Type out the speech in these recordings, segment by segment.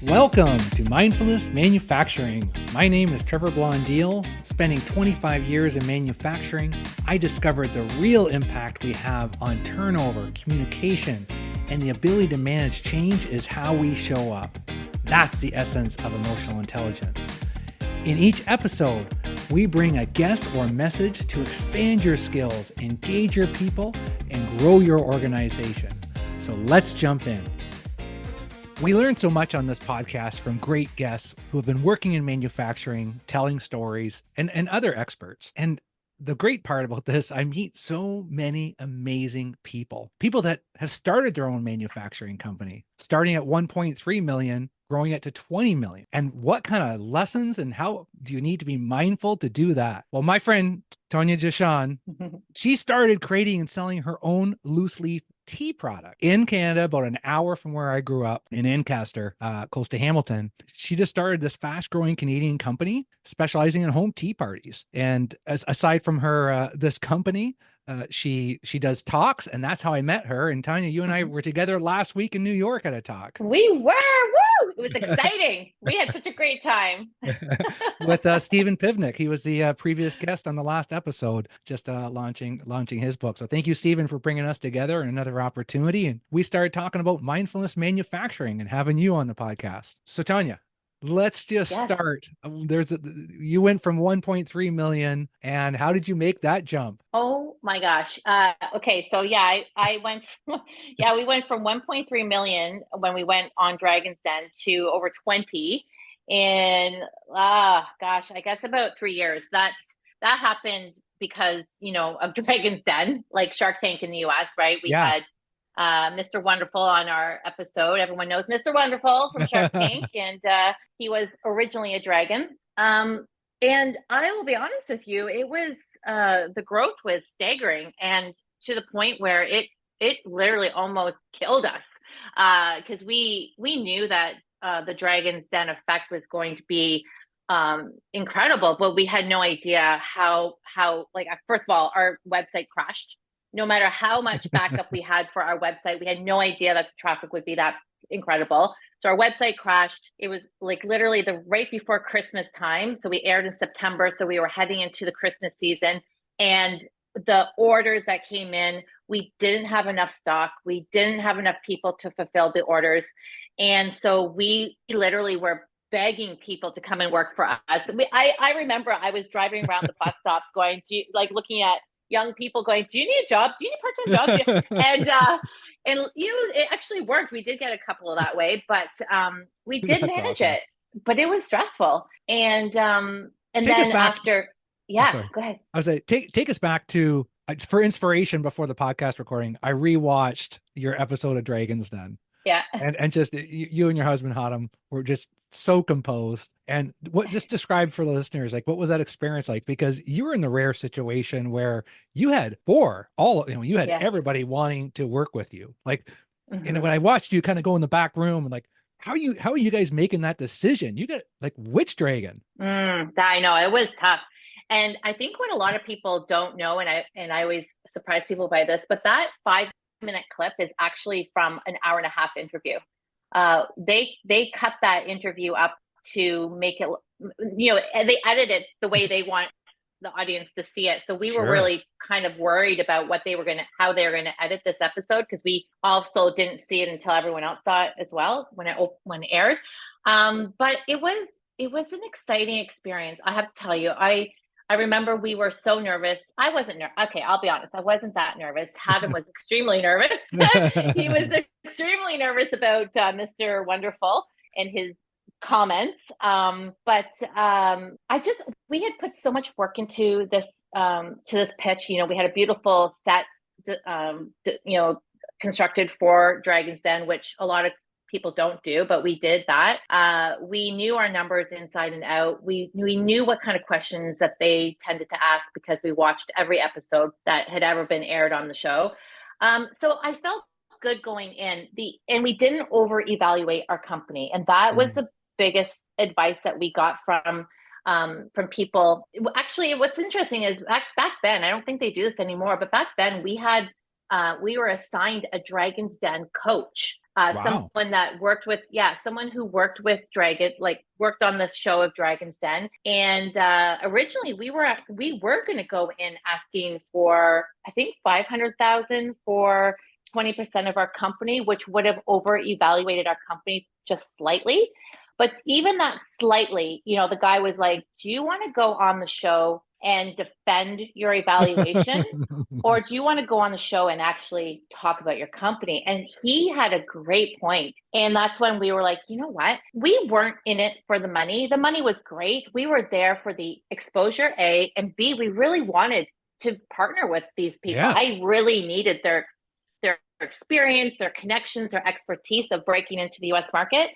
Welcome to Mindfulness Manufacturing. My name is Trevor Blondeel. Spending 25 years in manufacturing, I discovered the real impact we have on turnover, communication, and the ability to manage change is how we show up. That's the essence of emotional intelligence. In each episode, we bring a guest or message to expand your skills, engage your people, and grow your organization. So let's jump in. We learn so much on this podcast from great guests who have been working in manufacturing, telling stories, and other experts. And the great part about this, I meet so many amazing people that have started their own manufacturing company, starting at 1.3 million, growing it to 20 million. And what kind of lessons and how do you need to be mindful to do that? Well, my friend, Tonia Jahshan, she started creating and selling her own loose leaf tea product in Canada, about an hour from where I grew up in Ancaster, close to Hamilton. She just started this fast growing Canadian company specializing in home tea parties. And aside from her, this company, she does talks, and that's how I met her. And Tonia, you and I were together last week in New York at a talk. We were, woo! It was exciting. We had such a great time. With Stephen Pivnik. He was the previous guest on the last episode, just launching his book. So thank you, Stephen, for bringing us together and another opportunity. And we started talking about mindfulness manufacturing and having you on the podcast. So Tonia, let's just start. You went from 1.3 million, and how did you make that jump? Oh my gosh. Okay. So I went, we went from 1.3 million when we went on Dragon's Den to over 20 in, I guess about 3 years. That happened because, of Dragon's Den, like Shark Tank in the US, right? We had Mr. Wonderful on our episode. Everyone knows Mr. Wonderful from Shark Tank, and he was originally a dragon. And I will be honest with you, it was the growth was staggering, and to the point where it literally almost killed us, because we knew that the Dragon's Den effect was going to be incredible, but we had no idea how like, first of all, our website crashed. No matter how much backup we had for our website, we had no idea that the traffic would be that incredible. So our website crashed. It was like literally the right before Christmas time. So we aired in September. So we were heading into the Christmas season, and the orders that came in, we didn't have enough stock. We didn't have enough people to fulfill the orders. And so we literally were begging people to come and work for us. I remember I was driving around the bus stops going, looking at young people going, do you need a job? Do you need a part-time job? And it actually worked. We did get a couple of that way, but we did manage it. But it was stressful. And then after, go ahead. I was like, take us back to, for inspiration before the podcast recording, I rewatched your episode of Dragon's Den. Yeah. And just you and your husband, Hadam, were just so composed. And just describe for the listeners, like, what was that experience like? Because you were in the rare situation where you had everybody wanting to work with you. Like, and when I watched you kind of go in the back room and like, how are you guys making that decision? You got like, which dragon? I know, it was tough. And I think what a lot of people don't know, and I always surprise people by this, but that 5-minute clip is actually from an hour and a half interview. They cut that interview up to make it, they edit it the way they want the audience to see it. So we were really kind of worried about how they were going to edit this episode, because we also didn't see it until everyone else saw it as well when it aired. But it was an exciting experience. I have to tell you, I remember we were so nervous. I wasn't nervous. Okay, I'll be honest. I wasn't that nervous. Hadam was extremely nervous. He was extremely nervous about Mr. Wonderful and his comments. But we had put so much work into this, to this pitch. We had a beautiful set, constructed for Dragon's Den, which a lot of people don't do, but we did that. We knew our numbers inside and out. We knew what kind of questions that they tended to ask, because we watched every episode that had ever been aired on the show. So I felt good going in. And we didn't over evaluate our company. And that was the biggest advice that we got from from people. Actually, what's interesting is back then, I don't think they do this anymore, but back then we were assigned a Dragon's Den coach. Wow. Someone that worked with, someone who worked with Dragon, like worked on this show of Dragon's Den. And originally we were going to go in asking for, I think, 500,000 for 20% of our company, which would have over evaluated our company just slightly. But even that slightly, the guy was like, do you want to go on the show and defend your evaluation? Or do you want to go on the show and actually talk about your company? And he had a great point. And that's when we were like, you know what? We weren't in it for the money. The money was great. We were there for the exposure, A, and B, we really wanted to partner with these people. Yes. I really needed their experience, their connections, their expertise of breaking into the US market.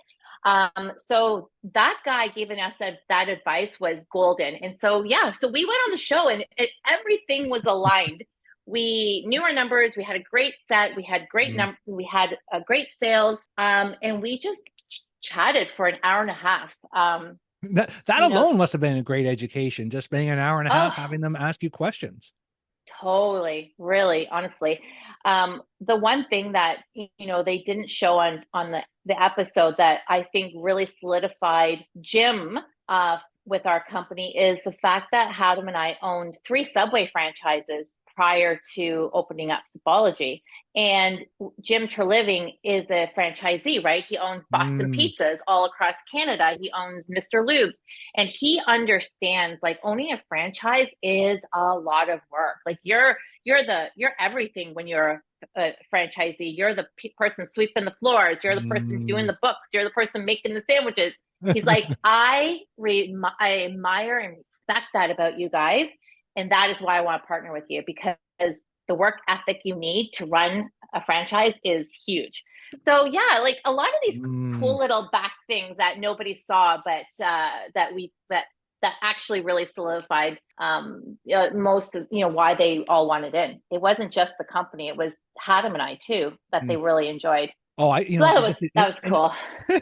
So that guy giving us that advice was golden. And so we went on the show and everything was aligned. We knew our numbers. We had a great set. We had we had great sales. And we just chatted for an hour and a half. That alone must have been a great education, just spending an hour and a half having them ask you questions. Totally, really, honestly. The one thing that they didn't show on the episode that I think really solidified Jim with our company is the fact that Hadam and I owned 3 Subway franchises prior to opening up Sipology. And Jim Treliving is a franchisee, right? He owns Boston Pizzas all across Canada. He owns Mr. Lube's. And he understands, like, owning a franchise is a lot of work. Like, you're everything when you're a franchisee. You're the person sweeping the floors. You're the person doing the books. You're the person making the sandwiches. He's like, I admire and respect that about you guys. And that is why I want to partner with you, because the work ethic you need to run a franchise is huge. So like a lot of these cool little back things that nobody saw, but that actually really solidified most of why they all wanted in. It wasn't just the company; it was Hadam and I too that they really enjoyed. Oh, that was cool.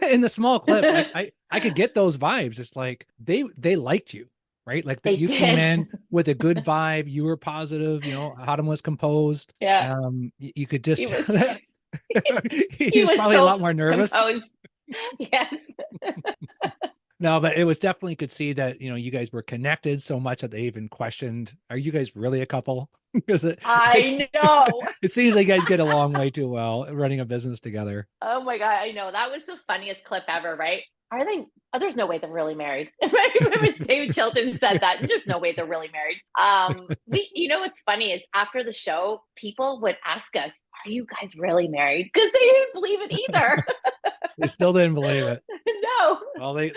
In the small clips, I could get those vibes. It's like they liked you. Right? Like you came in with a good vibe. You were positive, Hadam was composed. Yeah. You could just, he was probably a lot more nervous. Composed. Yes. No, but it was definitely could see that, you guys were connected so much that they even questioned, are you guys really a couple? I know. It seems like you guys get along way too well running a business together. Oh my God. I know. That was the funniest clip ever, right? There's no way they're really married. David Chilton said that. There's no way they're really married. What's funny is after the show, people would ask us, are you guys really married? Because they didn't believe it either. They still didn't believe it. No. Well, they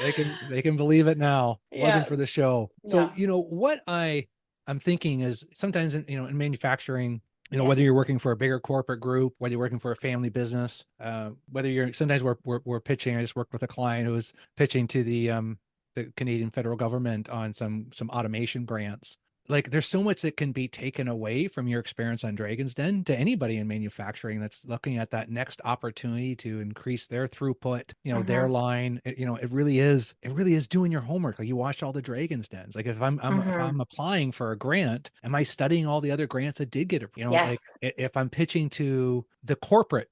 can believe it now. It wasn't for the show. So, what I'm thinking is sometimes in manufacturing, whether you're working for a bigger corporate group, whether you're working for a family business, sometimes we're pitching. I just worked with a client who was pitching to the Canadian federal government on some automation grants. Like, there's so much that can be taken away from your experience on Dragon's Den to anybody in manufacturing that's looking at that next opportunity to increase their throughput, their line. It really is doing your homework. Like, you watched all the Dragon's Dens. Like, if I'm applying for a grant, am I studying all the other grants that did get it? Like, if I'm pitching to the corporate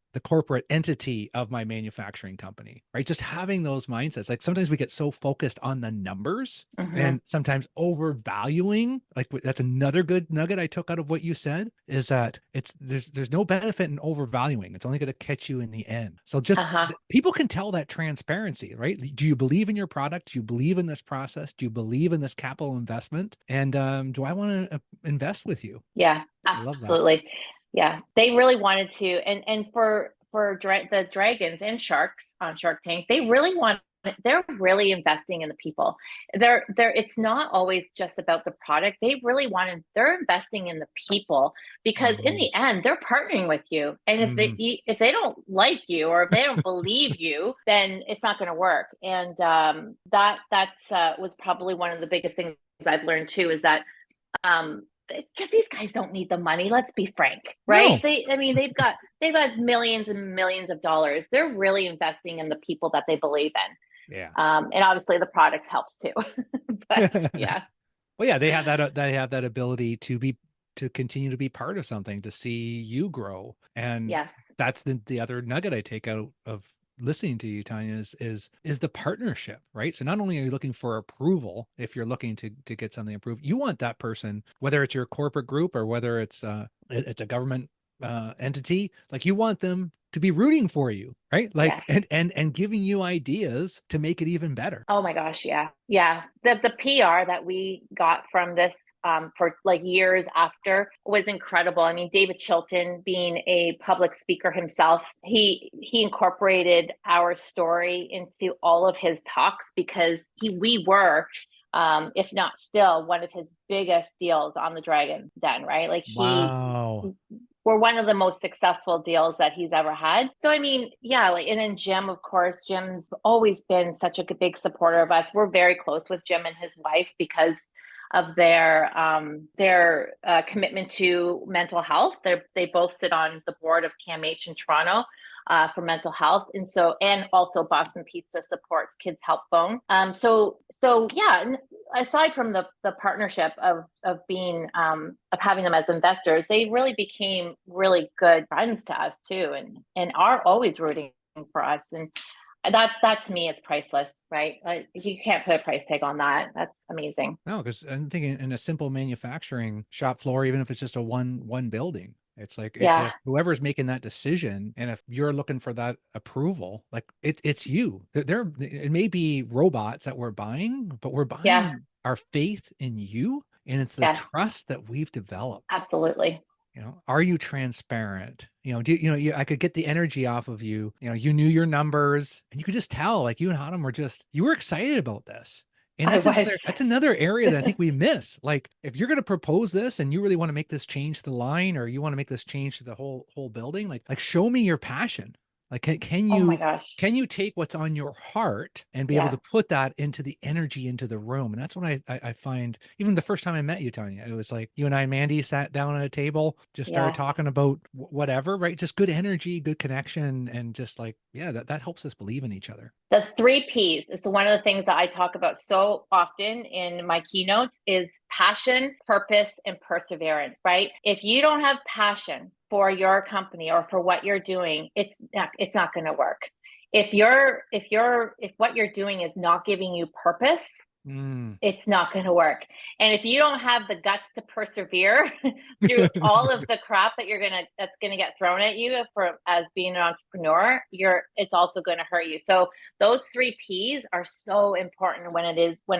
entity of my manufacturing company, right? Just having those mindsets. Like, sometimes we get so focused on the numbers and sometimes overvaluing. Like, that's another good nugget I took out of what you said, is that there's no benefit in overvaluing. It's only going to catch you in the end. So just people can tell that transparency, right? Do you believe in your product? Do you believe in this process? Do you believe in this capital investment? And do I want to invest with you? Yeah, absolutely. Yeah, they really wanted to, and for the dragons and sharks on Shark Tank, they're really investing in the people. It's not always just about the product. They're investing in the people, because in the end, they're partnering with you. And if they don't like you, or if they don't believe you, then it's not going to work. And that was probably one of the biggest things I've learned too, is that because these guys don't need the money. Let's be frank, right? No. They've got millions and millions of dollars. They're really investing in the people that they believe in. Yeah. And obviously the product helps too. But yeah. Well, yeah, they have that ability to continue to be part of something, to see you grow. And Yes. that's the other nugget I take out of listening to you, Tonia, is the partnership, right? So not only are you looking for approval, if you're looking to get something approved, you want that person, whether it's your corporate group or whether it's a government entity, like you want them to be rooting for you, right? Like Yes. and giving you ideas to make it even better. Oh my gosh, yeah. Yeah. The PR that we got from this for like years after was incredible. I mean, David Chilton being a public speaker himself, he incorporated our story into all of his talks because we were if not still one of his biggest deals on the Dragon Den, right? Like Wow. we're one of the most successful deals that he's ever had. So I mean, yeah, like and then Jim, of course, Jim's always been such a big supporter of us. We're very close with Jim and his wife because of their commitment to mental health. They both sit on the board of CAMH in Toronto. For mental health, and also Boston Pizza supports Kids Help Phone. So yeah. Aside from the partnership of being of having them as investors, they really became really good friends to us too, and are always rooting for us. And that to me is priceless, right? You can't put a price tag on that. That's amazing. No, because I'm thinking in a simple manufacturing shop floor, even if it's just a one building, it's like Yeah. if whoever's making that decision, and if you're looking for that approval, like it's you. It may be robots that we're buying, but we're Yeah. buying our faith in you, and it's the Yes. trust that we've developed. Absolutely. Are you transparent? I could get the energy off of you. You knew your numbers, and you could just tell, like you and Autumn you were excited about this. And I that's was. another area that I think we miss. Like, if you're going to propose this and you really want to make this change to the line, or you want to make this change to the whole building, like show me your passion. Like, can Oh my you gosh. can you take what's on your heart and be able Yeah. to put that into the energy into the room? And that's what I find. Even the first time I met you, Tonia, it was like you and I, Mandy, sat down at a table, just started Yeah. talking about whatever, right? Just good energy, good connection, and just like, yeah, that helps us believe in each other. The three P's is one of the things that I talk about so often in my keynotes is passion, purpose, and perseverance, right? If you don't have passion for your company or for what you're doing, it's not going to work. If what you're doing is not giving you purpose, it's not going to work. And if you don't have the guts to persevere through all of the crap that's going to get thrown at you for as being an entrepreneur, it's also going to hurt you. So those three P's are so important when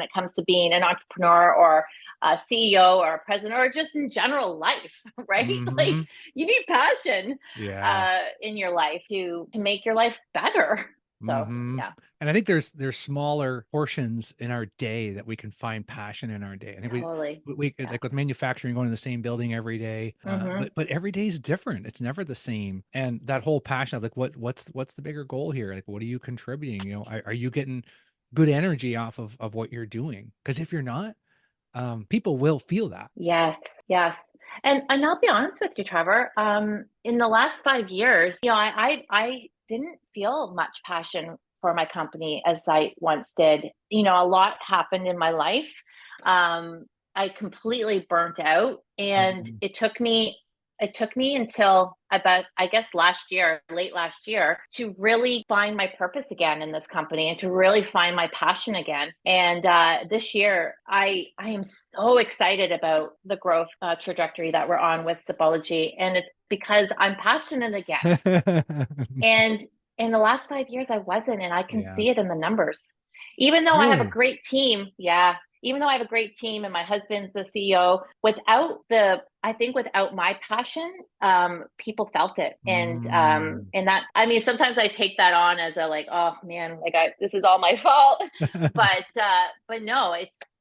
it comes to being an entrepreneur or a CEO or a president or just in general life, right? Like you need passion Yeah. in your life to make your life better. So yeah. And I think there's smaller portions in our day that we can find passion in our day. I think Totally. we Yeah. like with manufacturing, going in the same building every day, but every day is different. It's never the same. And that whole passion of like what's the bigger goal here? Like, what are you contributing? Are you getting good energy off of what you're doing? Because if you're not, people will feel that. Yes, yes. And I'll be honest with you, Trevor. In the last 5 years, I didn't feel much passion for my company as I once did. A lot happened in my life. I completely burnt out, and Mhm. it took me until about, I guess, late last year, to really find my purpose again in this company and to really find my passion again. And this year, I am so excited about the growth trajectory that we're on with Sipology. And it's because I'm passionate again. And in the last 5 years, I wasn't, and I can Yeah. see it in the numbers. Even though I have a Really? great team, yeah, even though I have a great team and my husband's the CEO, I think without my passion, people felt it. Mm. And that, I mean, sometimes I take that on as a like, oh man, like this is all my fault. But no,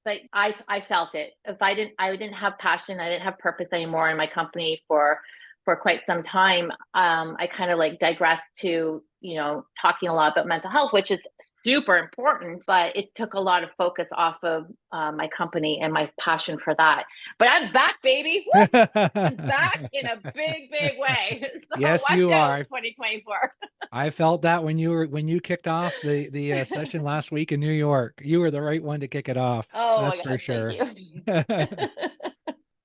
but I felt it. If I didn't have passion, I didn't have purpose anymore in my company for for quite some time, I kind of like digressed to, talking a lot about mental health, which is super important, but it took a lot of focus off of my company and my passion for that. But I'm back, baby. Woo! I'm back in a big, big way. So Yes, watch you out, are. 2024. I felt that when you kicked off the session last week in New York. You were the right one to kick it off. Oh my That's for gosh, thank sure. you.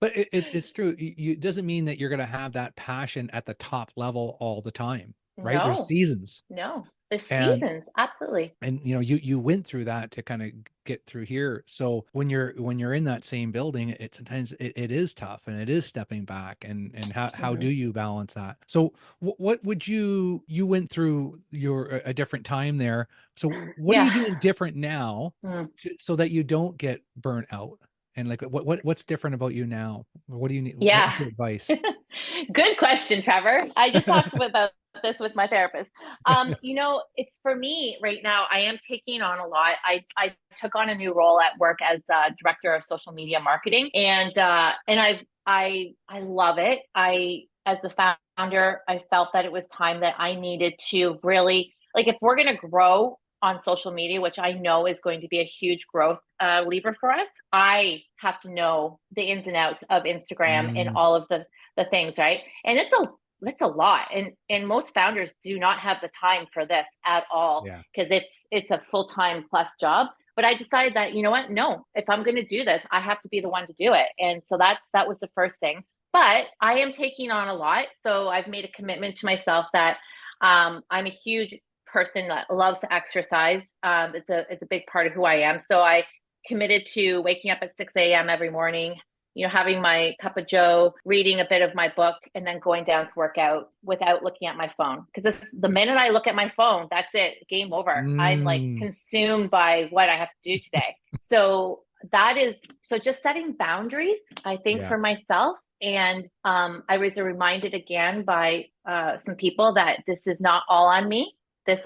But it's true. It doesn't mean that you're going to have that passion at the top level all the time, right? There's No, seasons, no, the and seasons, absolutely. you went through that to kind of get through here. So when you're in that same building, it sometimes it is tough, and it is stepping back, and how Hmm. do you balance that? So what would you went through a different time there. So what are you Yeah. doing different now Mm. so that you don't get burnt out? And like what's different about you now? What do you need? Yeah. What's your advice? Good question, Trevor. I just talked about this with my therapist. It's for me right now, I am taking on a lot. I took on a new role at work as director of social media marketing, and I love it. I as the founder, I felt that it was time that I needed to really, like, if we're going to grow on social media, which I know is going to be a huge growth lever for us, I have to know the ins and outs of Instagram and Mm, all of the things, right? And it's a lot, and most founders do not have the time for this at all, yeah. because it's a full-time plus job. But I decided that, you know what, no, if I'm going to do this, I have to be the one to do it. And so that was the first thing. But I am taking on a lot, so I've made a commitment to myself that I'm a huge person that loves to exercise. It's a big part of who I am. So I committed to waking up at 6 a.m. every morning, having my cup of joe, reading a bit of my book, and then going down to work out without looking at my phone. Because the minute I look at my phone, that's it, game over. I'm like Mm, consumed by what I have to do today. So just setting boundaries, I think, yeah. for myself. And I was reminded again by some people that this is not all on me.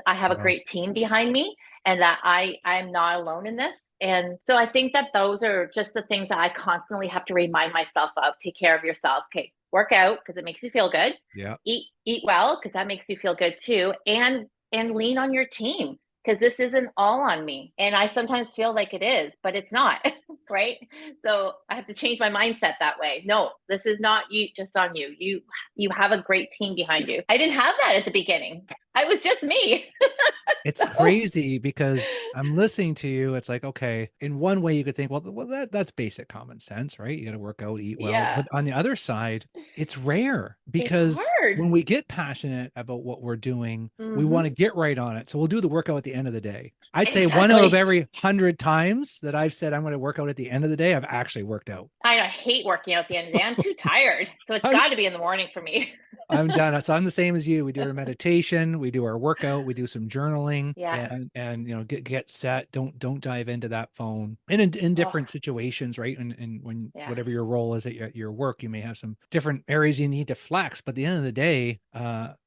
I have a Wow. great team behind me, and that I'm not alone in this. And so I think that those are just the things that I constantly have to remind myself of. Take care of yourself. Okay, work out because it makes you feel good. Yeah. Eat well because that makes you feel good too. And lean on your team, because this isn't all on me. And I sometimes feel like it is, but it's not, right? So I have to change my mindset that way. No, this is not you, just on you. You have a great team behind you. I didn't have that at the beginning. I was just me. It's So crazy because I'm listening to you. It's like, okay, in one way you could think, well, that's basic common sense, right? You got to work out, eat well. yeah, But on the other side, it's rare it's because hard. when we get passionate about what we're doing, we want Hmm. to get right on it. So we'll do the workout at the end of the day. I'd say one out of Exactly. every 100 times that I've said I'm going to work out at the end of the day, I've actually worked out. I hate working out at the end of the day. I'm too tired. So it's I got to be in the morning for me. I'm done. So I'm the same as you. We do our meditation, we do our workout, we do some journaling, Yeah. and get set. Don't dive into that phone. And in Oh, different situations, right? And when yeah. whatever your role is at your work, you may have some different areas you need to flex. But at the end of the day,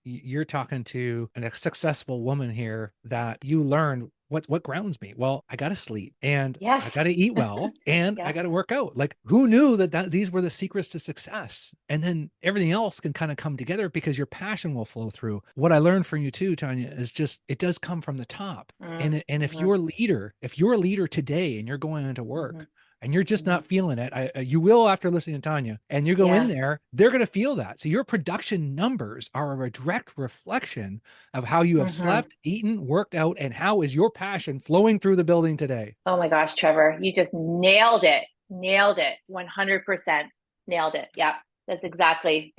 you're talking to a successful woman here that you learned what grounds me. Well, I got to sleep, and I got Yes. to eat well, and I Yeah. got to work out. Like, who knew that these were the secrets to success? And then everything else can kind of come together because your passion will flow through. What I learned from you too, Tanya, is just it does come from the top. And Mm-hmm. if you're a leader today and you're going into Mm-hmm. work and you're just Mm-hmm. not feeling it, you will after listening to Tanya, and you go in Yeah. there, they're going to feel that. So your production numbers are a direct reflection of how you have Mm-hmm. slept, eaten, worked out, and how is your passion flowing through the building today. Oh my gosh, Trevor, you just nailed it. Nailed it. 100% nailed it. Yeah. That's exactly.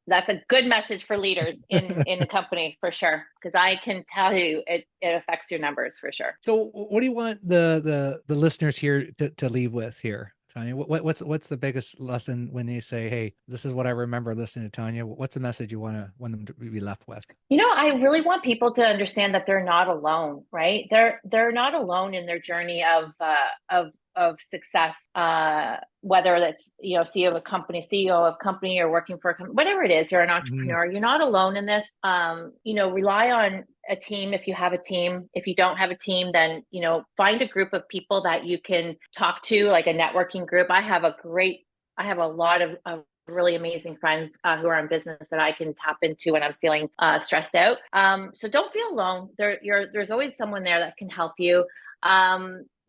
That's a good message for leaders in the company for sure. Because I can tell you it affects your numbers for sure. So what do you want the listeners here to leave with here, Tanya? What's the biggest lesson when they say, "Hey, this is what I remember listening to Tanya"? What's the message you want them to be left with? I really want people to understand that they're not alone, right? They're not alone in their journey of success. Whether that's CEO of company, or working for a company, whatever it is, you're an Mhm. entrepreneur. You're not alone in this. Rely on a team if you have a team. If you don't have a team, then find a group of people that you can talk to, like a networking group. I have a lot of really amazing friends who are in business that I can tap into when I'm feeling stressed out. So don't feel alone. There's always someone there that can help you.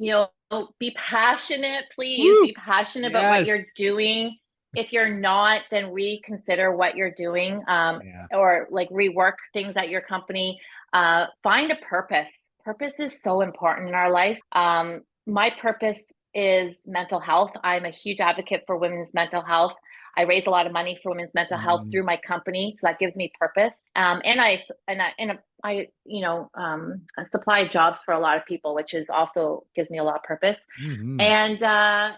You know, be passionate, please. Woo! Be passionate about what you're Yes. doing. If you're not, then reconsider what you're doing, Yeah. or like rework things at your company. Find a purpose. Purpose is so important in our life. My purpose is mental health. I'm a huge advocate for women's mental health. I raise a lot of money for women's mental health Mhm. through my company, so that gives me purpose. I supply jobs for a lot of people, which is also gives me a lot of purpose. Mhm.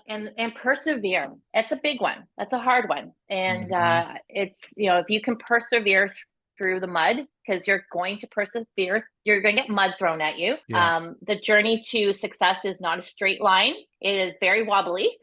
And persevere. It's a big one. That's a hard one. And Mhm. it's, if you can persevere through the mud, because you're going to persevere, you're going to get mud thrown at you. Yeah. The journey to success is not a straight line. It is very wobbly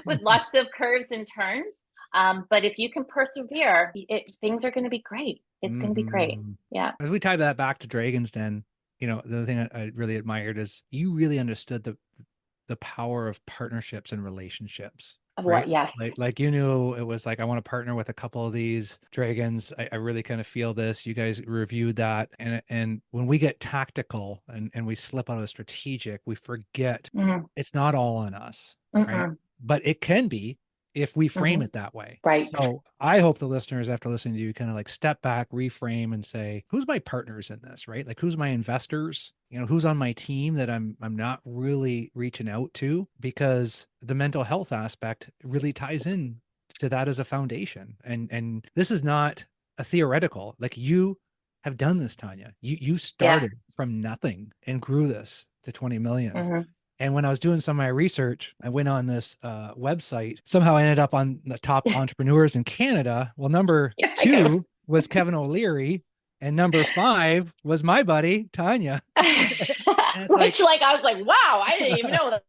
with lots of curves and turns. But if you can persevere, things are going to be great. It's going to be great. Mhm. Yeah. As we tie that back to Dragon's Den, the thing I really admired is you really understood the power of partnerships and relationships, right? Yes. Like you knew it was like, I want to partner with a couple of these dragons. I really kind of feel this. You guys reviewed that. And when we get tactical and we slip out of strategic, we forget Mm-hmm. it's not all on us, right? Mm-mm. But it can be if we frame Mm-hmm. it that way. Right. So I hope the listeners, after listening to you, kind of like step back, reframe, and say, who's my partners in this, right? Like, who's my investors? Who's on my team that I'm not really reaching out to, because the mental health aspect really ties in to that as a foundation. And this is not a theoretical. Like, you have done this, Tonia. You Yeah. started from nothing and grew this to 20 million. Mm-hmm. And when I was doing some of my research, I went on this website. Somehow I ended up on the top entrepreneurs in Canada. Well, number Yeah, I can. 2 was Kevin O'Leary, and number 5 was my buddy Tonia. And it's Which, like, like, I was like, wow, I didn't even know that.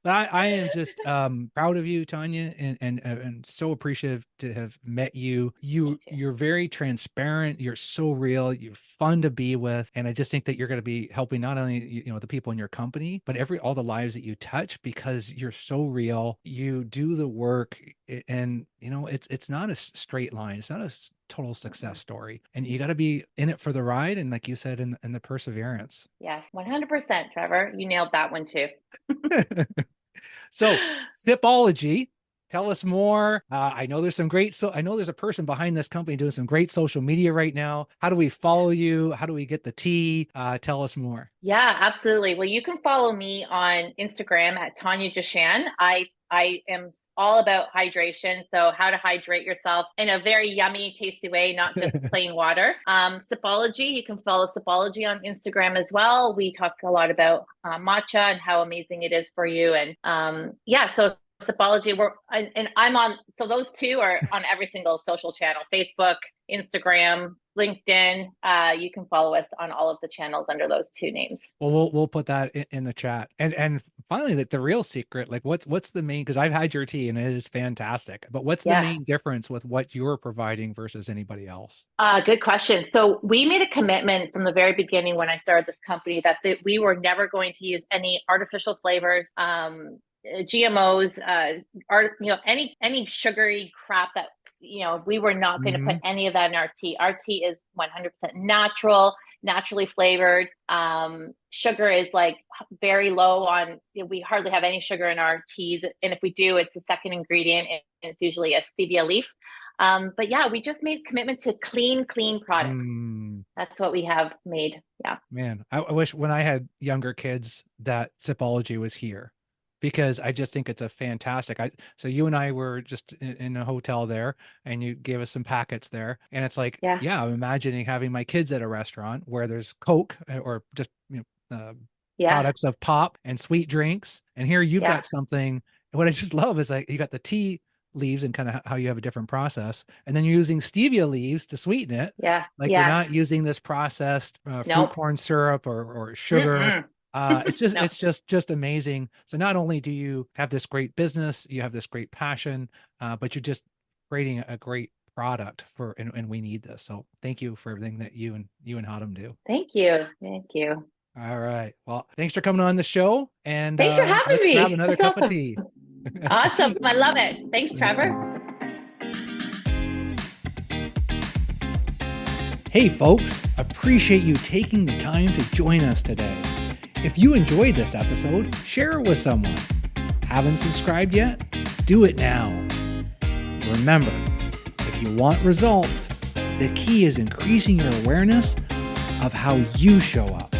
I am just proud of you, Tonia, and so appreciative to have met you. You're very transparent. You're so real. You're fun to be with, and I just think that you're going to be helping not only the people in your company, but all the lives that you touch, because you're so real. You do the work, and it's not a straight line. It's not a total success story, and you got to be in it for the ride, and like you said, in the perseverance. Yes, 100%, Trevor. You nailed that one too. So, Sipology, tell us more. I know there's some great, so I know there's a person behind this company doing some great social media right now. How do we follow you? How do we get the tea? Tell us more. Yeah, absolutely. Well, you can follow me on Instagram at Tonia Jahshan. I am all about hydration. So how to hydrate yourself in a very yummy, tasty way, not just plain water. Sipology, you can follow Sipology on Instagram as well. We talk a lot about matcha and how amazing it is for you. And yeah, so Sipology, and I'm on, so those two are on every single social channel, Facebook, Instagram, LinkedIn. You can follow us on all of the channels under those two names. Well, we'll put that in the chat. And finally, like, the real secret, like, what's the main? Because I've had your tea and it is fantastic. But what's the Yeah. main difference with what you're providing versus anybody else? Good question. So we made a commitment from the very beginning when I started this company that we were never going to use any artificial flavors, GMOs, any sugary crap that, we were not going to put Hmm. any of that in our tea. Our tea is 100% natural, naturally flavored. Sugar is like very low on, we hardly have any sugar in our teas. And if we do, it's the second ingredient, and it's usually a stevia leaf. But yeah, we just made a commitment to clean products. Mm. That's what we have made. Yeah. Man, I wish when I had younger kids that Sipology was here, because I just think it's a fantastic. So you and I were just in a hotel there, and you gave us some packets there, and it's like, Yeah. yeah, I'm imagining having my kids at a restaurant where there's Coke, or just Yeah. products of pop and sweet drinks, and here you've Yeah. got something. What I just love is, like, you got the tea leaves and kind of how you have a different process, and then you're using stevia leaves to sweeten it. Yeah. Like, you're not Yes. using this processed fruit Nope. corn syrup or sugar. Mm-mm. It's just No. it's just amazing. So not only do you have this great business, you have this great passion, but you're just creating a great product and we need this. So thank you for everything that you and Hodam do. Thank you. Thank you. All right. Well, thanks for coming on the show, and Thanks for having let's grab me. another That's cup of awesome. tea. Awesome. I love it. Thanks, Thanks, Trevor. Tom. Hey folks, appreciate you taking the time to join us today. If you enjoyed this episode, share it with someone. Haven't subscribed yet? Do it now. Remember, if you want results, the key is increasing your awareness of how you show up.